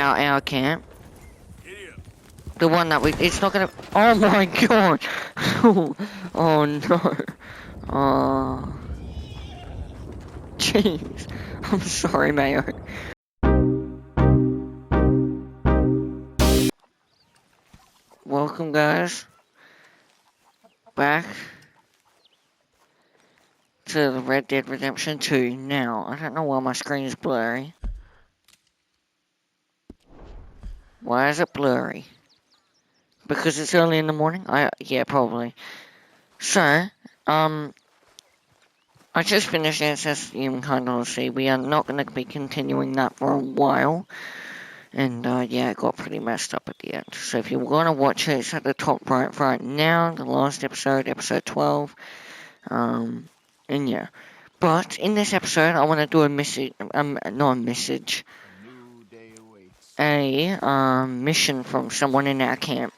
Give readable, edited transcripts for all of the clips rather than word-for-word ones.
our camp. The one that it's not gonna, oh my god. Oh no. Oh. Jeez. I'm sorry, Mayo. Welcome, guys. Back to the Red Dead Redemption 2. Now, I don't know why my screen is blurry. Why is it blurry? Because it's early in the morning? Yeah, probably. So, I just finished Ancestry and Kind of see. We are not going to be continuing that for a while. And, yeah, it got pretty messed up at the end. So if you want to watch it, it's at the top right now. The last episode, episode 12. And yeah. But in this episode, I want to do a message, not a message. A mission from someone in our camp.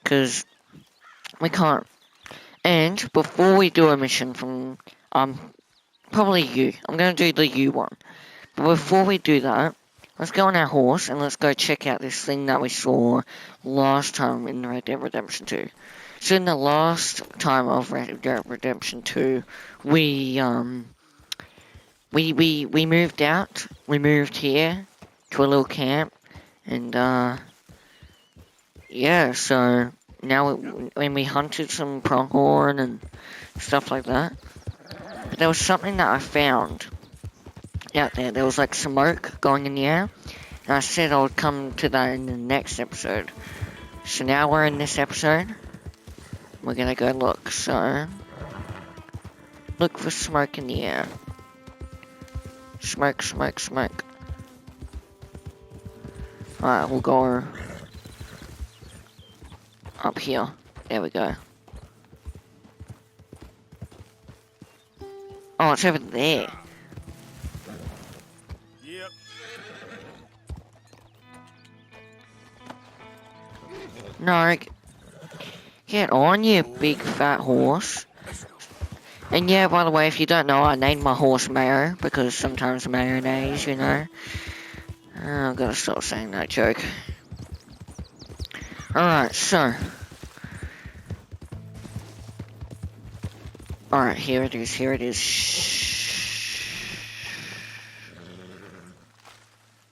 Because we can't. And before we do a mission from, probably you. I'm going to do the you one. But before we do that, let's go on our horse and let's go check out this thing that we saw last time in Red Dead Redemption 2. So in the last time of Red Dead Redemption 2, we moved out. We moved here to a little camp. And, yeah, so now when we hunted some pronghorn and stuff like that. But there was something that I found out there. There was like smoke going in the air. And I said I would come to that in the next episode. So now we're in this episode. We're gonna go look. So, look for smoke in the air. Smoke, smoke, smoke. Alright, we'll go up here. There we go. Oh, it's over there. Yep. No, get on, you big fat horse. And yeah, by the way, if you don't know, I named my horse Mayo, because sometimes mayonnaise, you know. Oh, I've got to stop saying that joke. Alright, so. Alright, here it is, here it is.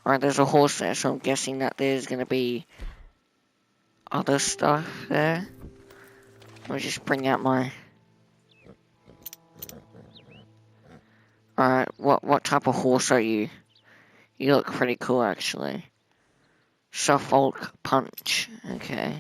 Alright, there's a horse there, so I'm guessing that there's gonna be other stuff there. Let me just bring out my... Alright, what type of horse are you? You look pretty cool, actually. Suffolk Punch, okay.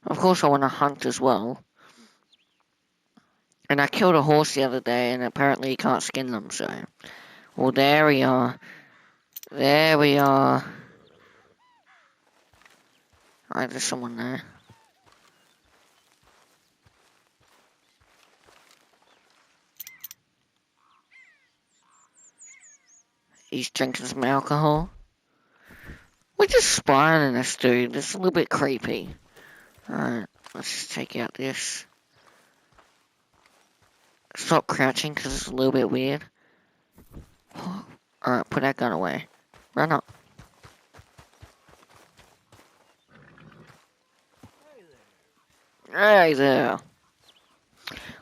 Of course I want to hunt as well. And I killed a horse the other day, and apparently you can't skin them, so... Well, there we are. There we are. Alright, there's someone there. He's drinking some alcohol. We're just spying on this dude. It's a little bit creepy. Alright, let's just take out this. Stop crouching, because it's a little bit weird. Alright, put that gun away. Run up. Hey there.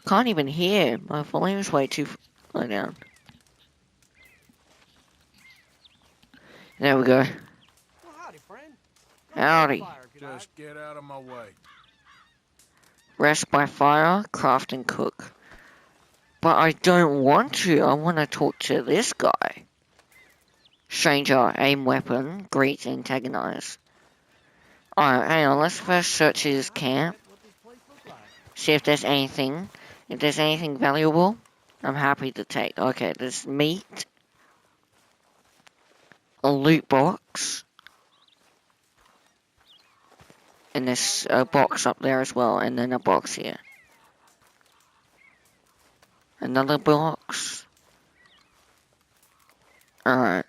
Can't even hear. My volume's way too low down. There we go. Well, howdy, friend. Howdy. Just get out of my way. Rest by fire, craft and cook. But I don't want to. I want to talk to this guy. Stranger, aim weapon, greet, antagonize. Alright, hang on. Let's first search his camp. See if there's anything. If there's anything valuable, I'm happy to take. Okay, there's meat. A loot box. And there's a box up there as well. And then a box here. Another box. Alright.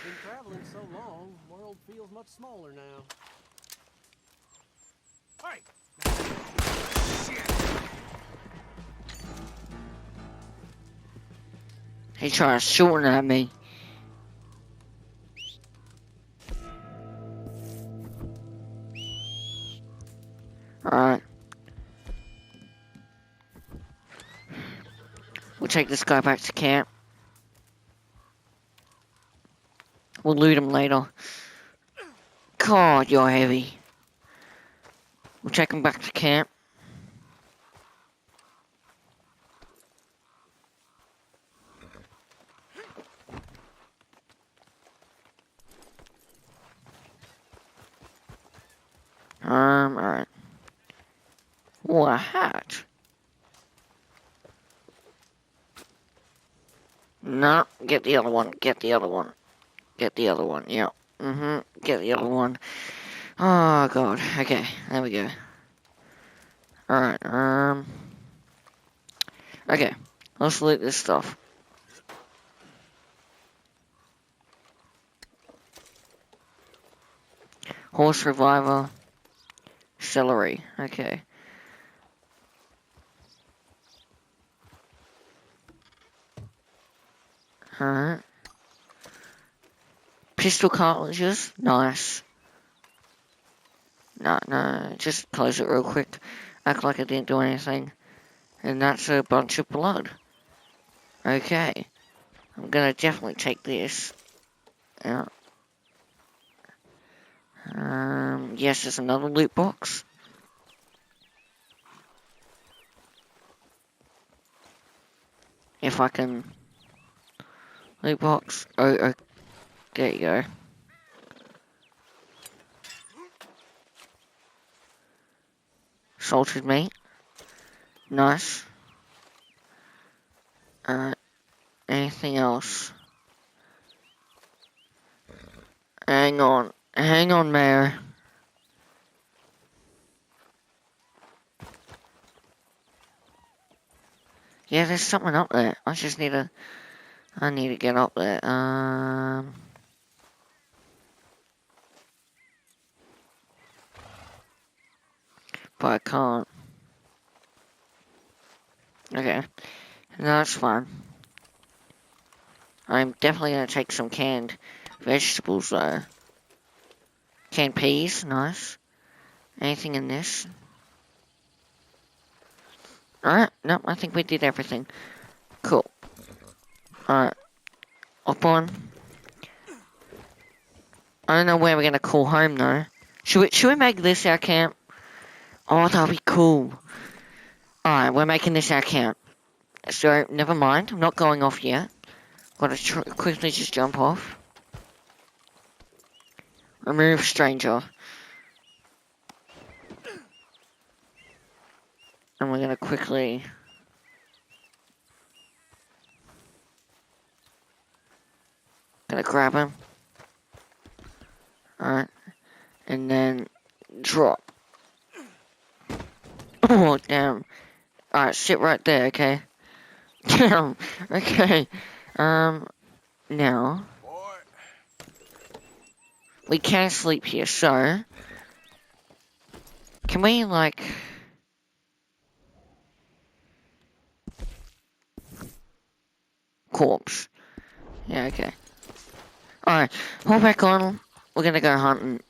Been traveling so long, world feels much smaller now. He tries shooting at me. Alright. We'll take this guy back to camp. We'll loot him later. God, you're heavy. We'll take him back to camp. Alright. Oh, a hat. No, get the other one, get the other one. Get the other one, yeah. Get the other one. Oh, God. Okay, there we go. Alright, okay, let's loot this stuff. Horse reviver. Celery, okay. Alright. Pistol cartridges, nice. No, just close it real quick. Act like it didn't do anything. And that's a bunch of blood. Okay. I'm gonna definitely take this. Yeah. Yes, there's another loot box. If I can... Loot box. Oh, there you go. Salted meat. Nice. Anything else? Hang on, Mayor. Yeah, there's something up there. I need to get up there. But I can't. Okay. No, that's fine. I'm definitely gonna take some canned vegetables though. Canned peas, nice. Anything in this? Alright, nope, I think we did everything. Cool. Alright. Up on. I don't know where we're gonna call home though. Should we make this our camp? Oh, that'll be cool. Alright, we're making this our camp. So, never mind, I'm not going off yet. Gotta quickly just jump off. Remove stranger. And we're gonna quickly... Gonna grab him. Alright. And then... Drop. Oh, damn. Alright, sit right there, okay? Damn. Okay. Now... We can sleep here, so... Can we, like... Corpse. Yeah, okay. Alright, pull back on. We're gonna go hunting.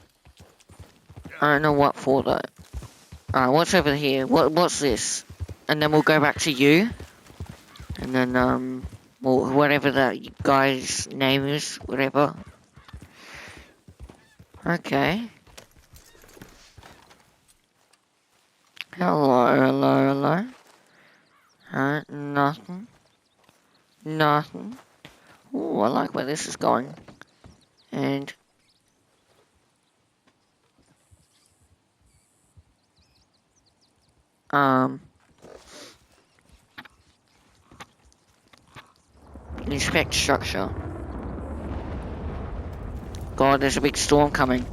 I don't know what for, though. Alright, what's over here? What's this? And then we'll go back to you. And then, well, whatever that guy's name is, whatever. Okay. Hello. Alright, nothing. Nothing. Ooh, I like where this is going. And... Inspect structure. God, there's a big storm coming.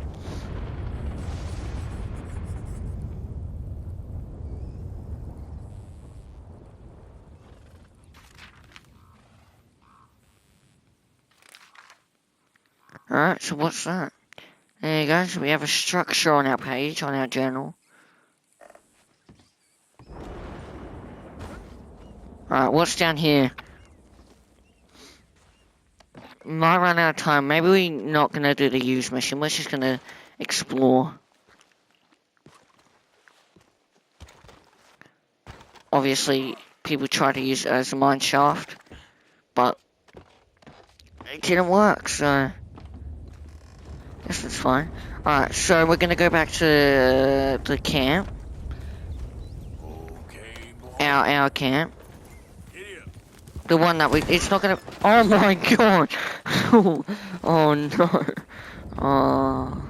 Alright, so what's that? There you go, so we have a structure on our page, on our journal. Alright, what's down here? might run out of time. Maybe we're not gonna do the use mission. We're just gonna explore. Obviously, people try to use it as a mine shaft, but it didn't work, so this is fine. Alright, so we're gonna go back to the camp. Okay, boy. Our camp. Giddy up. The one that it's not gonna, oh my god! Oh no. Oh.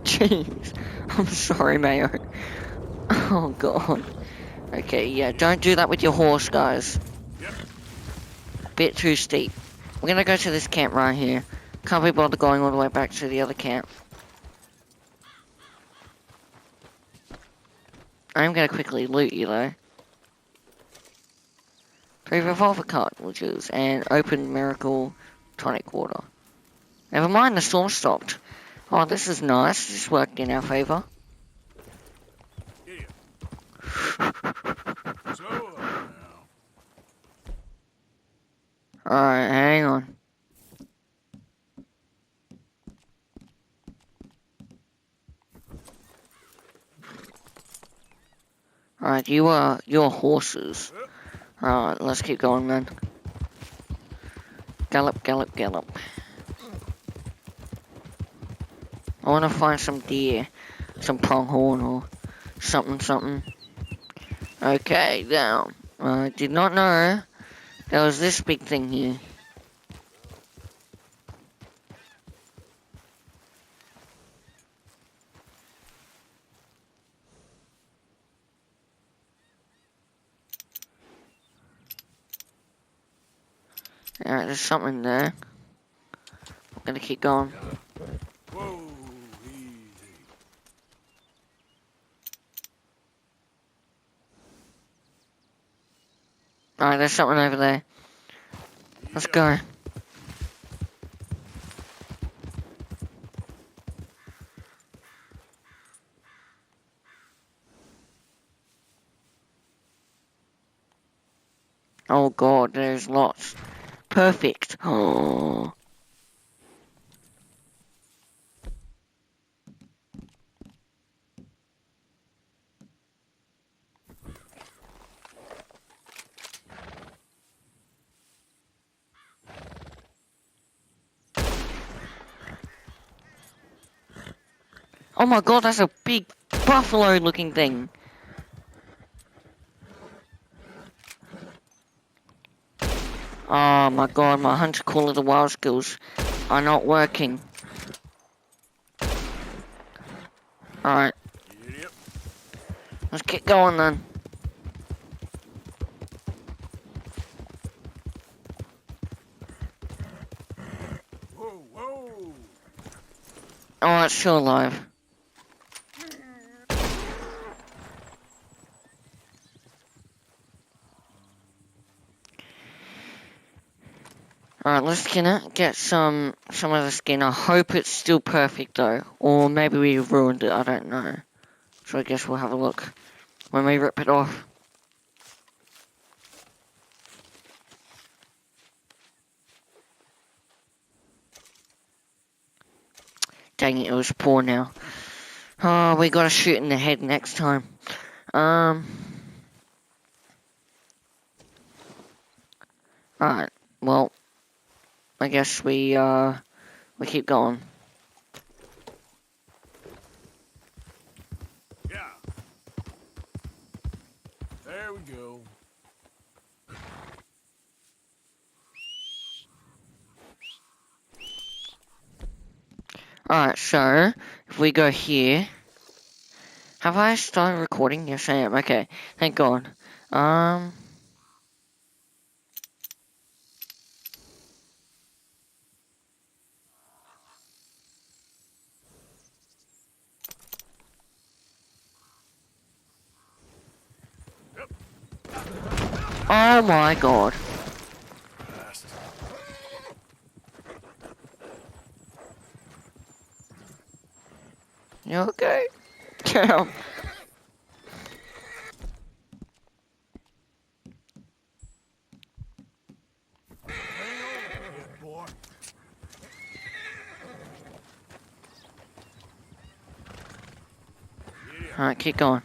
Jeez. I'm sorry, Mayo. Oh god. Okay, yeah, don't do that with your horse, guys. Yep. Bit too steep. We're gonna go to this camp right here. Can't be bothered going all the way back to the other camp. I'm gonna quickly loot you though. 3 revolver cartridges and open miracle tonic water. Never mind, the storm stopped. Oh, this is nice. This worked in our favor. Giddy up. So, now. Alright, hang on. Alright, you're horses. Alright, let's keep going then. Gallop, gallop, gallop. I wanna find some deer. Some pronghorn or something. Okay, now. I did not know there was this big thing here. Alright, there's something there. I'm gonna keep going. Whoa, easy. Alright, there's something over there. Let's go. Oh god, there's lots. Perfect. Oh. Oh my god, that's a big buffalo looking thing. Oh my god, my hunter call of the wild skills are not working. Alright, Giddy up. let's get going then. Whoa, whoa. Oh, it's still alive. Alright, let's skin it. Get some of the skin. I hope it's still perfect though. Or maybe we ruined it, I don't know. So I guess we'll have a look when we rip it off. Dang it, it was poor now. Oh, we gotta shoot in the head next time. Alright, well, I guess we keep going. Yeah. There we go. Alright, so, if we go here... Have I started recording? Yes, I am. Okay, thank God. Oh my God. Fast. You okay? Damn. Alright, keep going.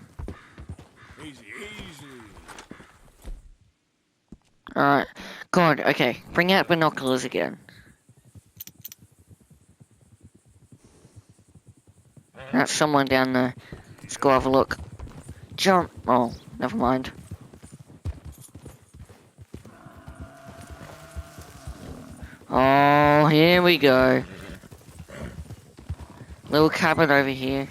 Easy, easy. Alright. God, okay. Bring out binoculars again. That's someone down there. Let's go have a look. Jump. Oh, never mind. Oh, here we go. Little cabin over here.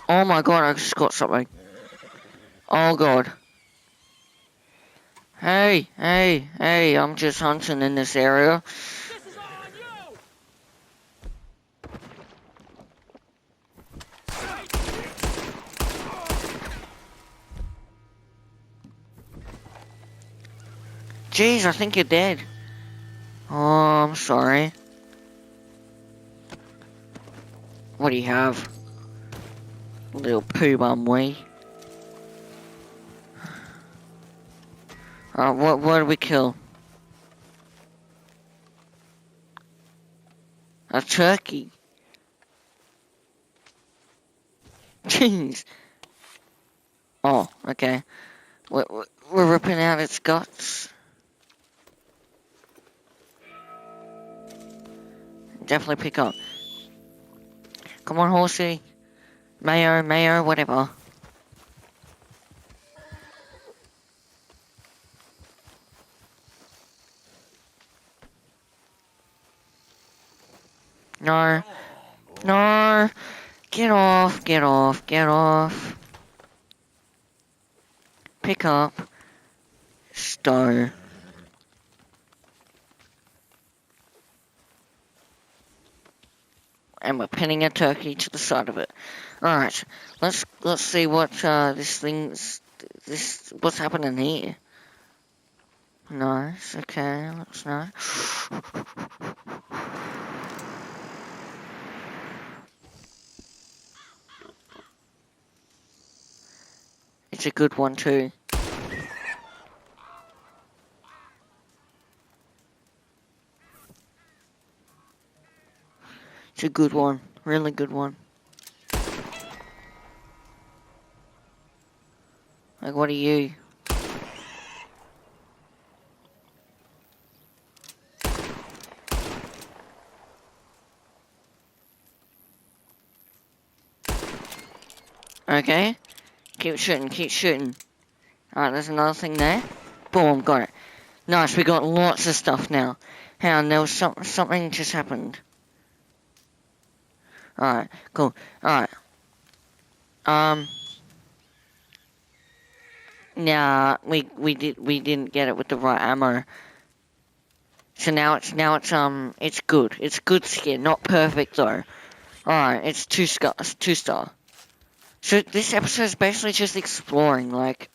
Oh my god, I just got something. Oh god. Hey, hey, hey, I'm just hunting in this area. This is all on you! Jeez, I think you're dead. Oh, I'm sorry. What do you have? Little poo bum wee. What did we kill? A turkey. Jeez. Oh, okay. We're ripping out its guts. Definitely pick up. Come on, horsey. Mayo, whatever. No. No. Get off, get off, get off. Pick up. Stow. And we're pinning a turkey to the side of it. Alright, let's see what what's happening here. Nice, okay, looks nice. It's a good one too. It's a good one, really good one. Like, what are you? Okay, keep shooting, keep shooting. Alright, there's another thing there. Boom, got it. Nice, we got lots of stuff now. Hang on, there was something just happened. Alright, cool. Alright. Nah, we didn't get it with the right ammo. So now it's good. It's good skin, not perfect though. Alright, it's two star. So this episode is basically just exploring, like,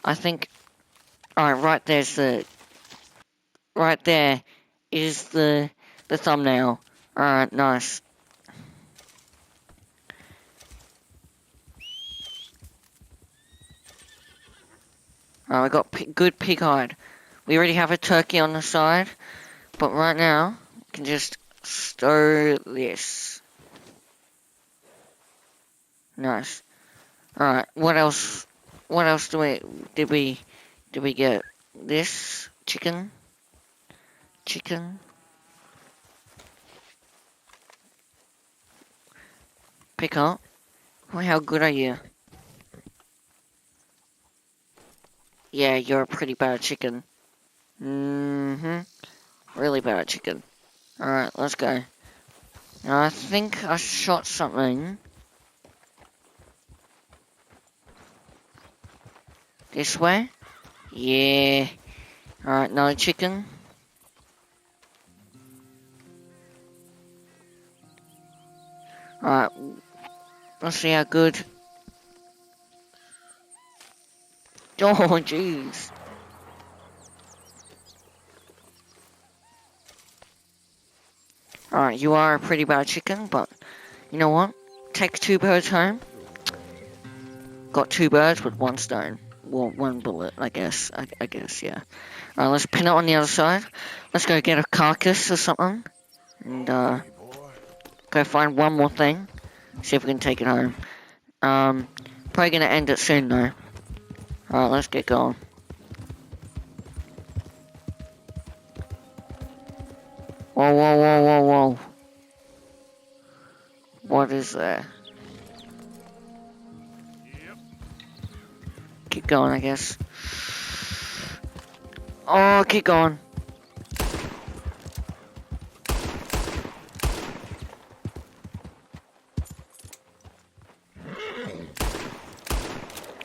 I think, alright, right there is the thumbnail. Alright, nice. Alright, we got good pig hide. We already have a turkey on the side, but right now, we can just stow this. Nice. Alright, what else did we get? This? Chicken? Pick up. Well, how good are you? Yeah, you're a pretty bad chicken. Really bad chicken. Alright, let's go. Now, I think I shot something. This way? Yeah. Alright, no chicken. Alright, let's see how good. Oh, jeez. Alright, you are a pretty bad chicken, but you know what? take 2 birds home. Got 2 birds with 1 stone. Well, 1 bullet, I guess. I guess, yeah. Alright, let's pin it on the other side. Let's go get a carcass or something. And, Hey, boy. go find 1 more thing. See if we can take it home. Probably gonna end it soon, though. Alright, let's get going. Whoa, whoa, whoa, whoa, whoa. What is there? Yep. Keep going, I guess. Oh, keep going.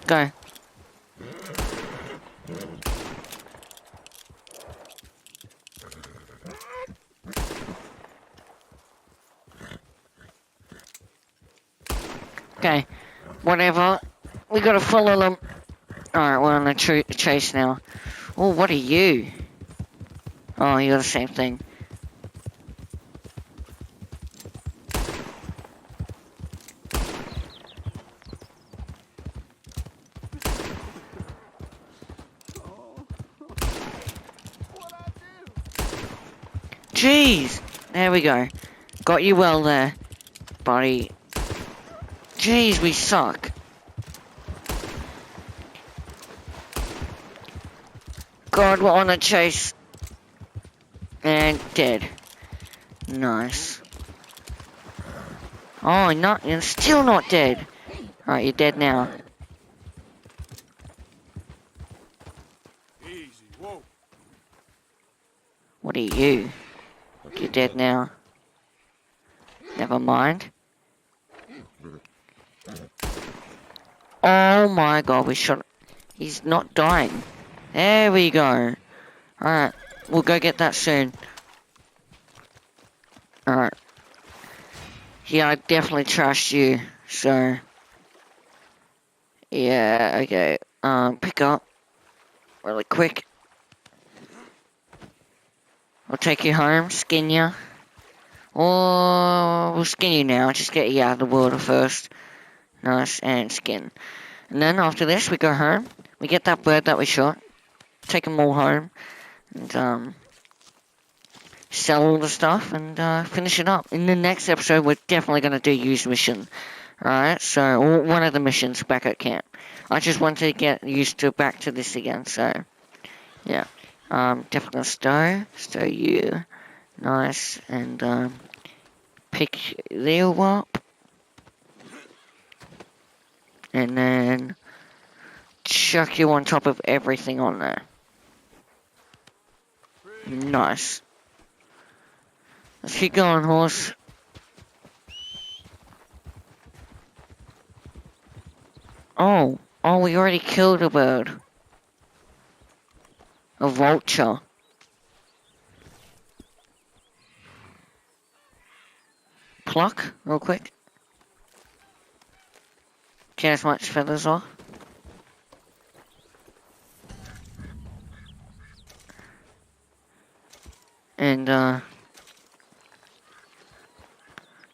Go. Okay, whatever. We gotta follow them. Alright, we're on a chase now. Oh, what are you? Oh, you're the same thing. Jeez! There we go. Got you well there, buddy. Jeez, we suck. God, we're on a chase. And dead. Nice. Oh, you're still not dead. Alright, you're dead now. Easy. Whoa. What are you? You're dead now. Never mind. Oh my god, we shot. He's not dying. There we go. Alright, we'll go get that soon. Alright. Yeah, I definitely trust you, so. Yeah, okay. Pick up. Really quick. I'll take you home, skin you. Or we'll skin you now, just get you out of the water first. Nice, and skin. And then after this, we go home. We get that bird that we shot. Take them all home. And, sell all the stuff and, finish it up. In the next episode, we're definitely going to do use mission. Alright, so, one of the missions back at camp. I just wanted to get used to back to this again, so, yeah. Definitely gonna stow you. Nice, and, pick you up. And then, chuck you on top of everything on there. Nice. Let's keep going, horse. Oh, we already killed a bird. A vulture. Pluck, real quick. Get as much feathers off. And,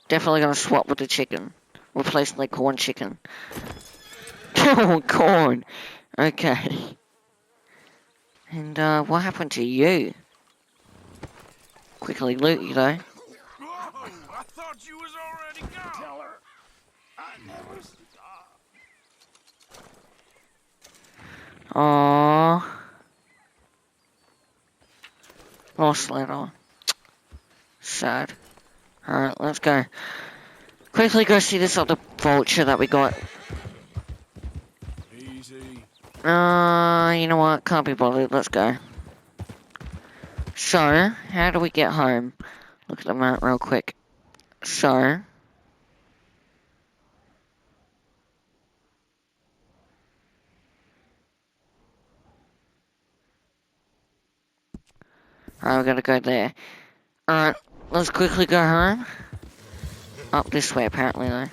definitely gonna swap with the chicken. Replace my corn chicken. Oh, corn! Okay. And, what happened to you? Quickly loot you, though. Oh, I thought you was already gone. Tell her I never stopped. Aww. Lost letter. Sad. Alright, let's go. Quickly go see this other vulture that we got. Easy. You know what? Can't be bothered. Let's go. So, how do we get home? Look at the map real quick. So, alright, we gotta go there. Alright, let's quickly go home. Up this way, apparently, though.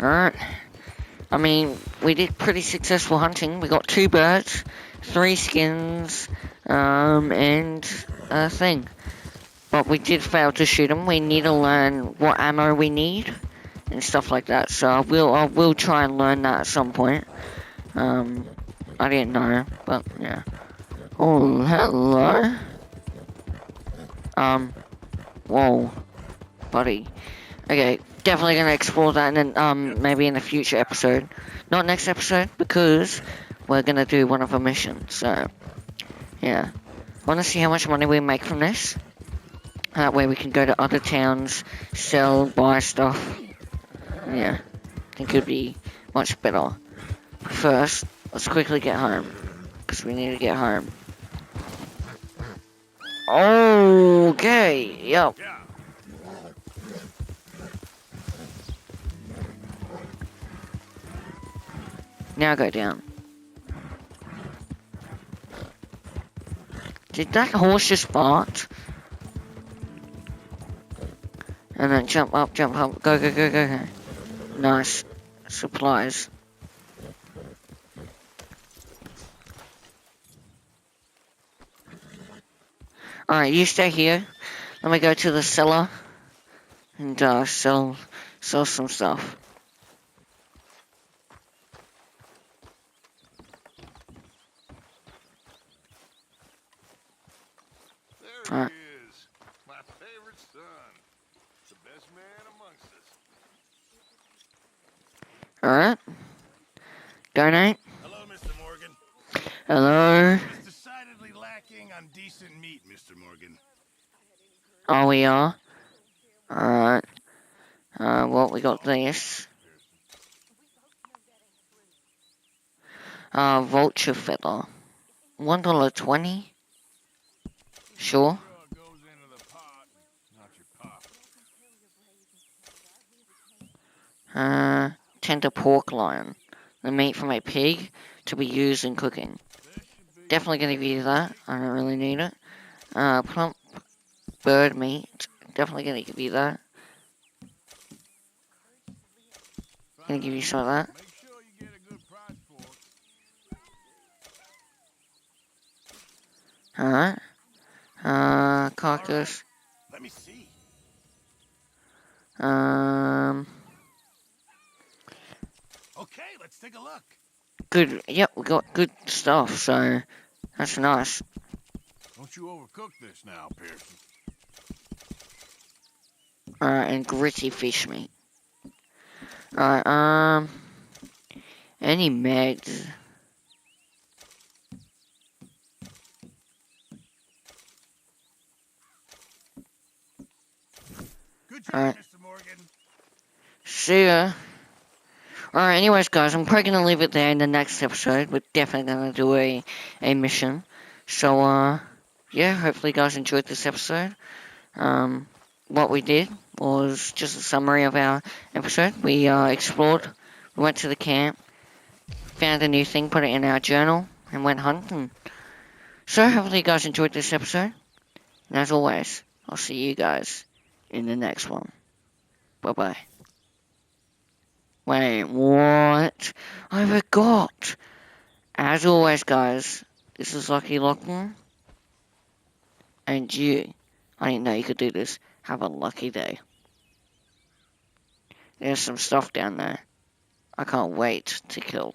Alright. I mean, we did pretty successful hunting. We got 2 birds, 3 skins, and a thing. but we did fail to shoot him. We need to learn what ammo we need and stuff like that. So I will try and learn that at some point. I didn't know, but yeah. Oh, hello. Whoa, buddy. Okay, definitely gonna explore that, and then maybe in a future episode, not next episode, because we're gonna do one of our missions. So yeah, wanna see how much money we make from this? That way we can go to other towns, sell, buy stuff. Yeah, I think it'd be much better. First, let's quickly get home, because we need to get home. Okay, yep. Yeah. Now go down. Did that horse just fart? And then jump up, go, go, go, go, go. Nice. Supplies. Alright, you stay here. Let me go to the cellar and sell some stuff. There Alright. he is. My favorite son. The best man amongst us. Alright. Donate. Hello, Mr. Morgan. Hello. It's decidedly lacking on decent meat, Mr. Morgan. Oh, we are. Alright. Well, we got this. Vulture feather. $1.20. Sure. Goes into the pot, not your pop. Tender pork loin. The meat from a pig to be used in cooking. Definitely gonna give you that. I don't really need it. Plump bird meat. Definitely gonna give you that. Gonna give you some of that. Make sure you get a good price for it. Alright. Carcass. Let me see. Okay, let's take a look. Good. Yep, we got good stuff, so that's nice. Don't you overcook this now, Pearson. Alright, and gritty fish meat. Alright, any meds? Good job, Alright. Mr. Morgan. See ya. Alright, anyways, guys, I'm probably gonna leave it there in the next episode. We're definitely gonna do a mission. So, yeah, hopefully you guys enjoyed this episode. What we did was just a summary of our episode. We, explored, we went to the camp, found a new thing, put it in our journal, and went hunting. So, hopefully you guys enjoyed this episode. And as always, I'll see you guys in the next one. Bye-bye. Wait, what? I forgot! As always, guys, this is Lucky Lachlan. And you, I didn't know you could do this. Have a lucky day. There's some stuff down there. I can't wait to kill.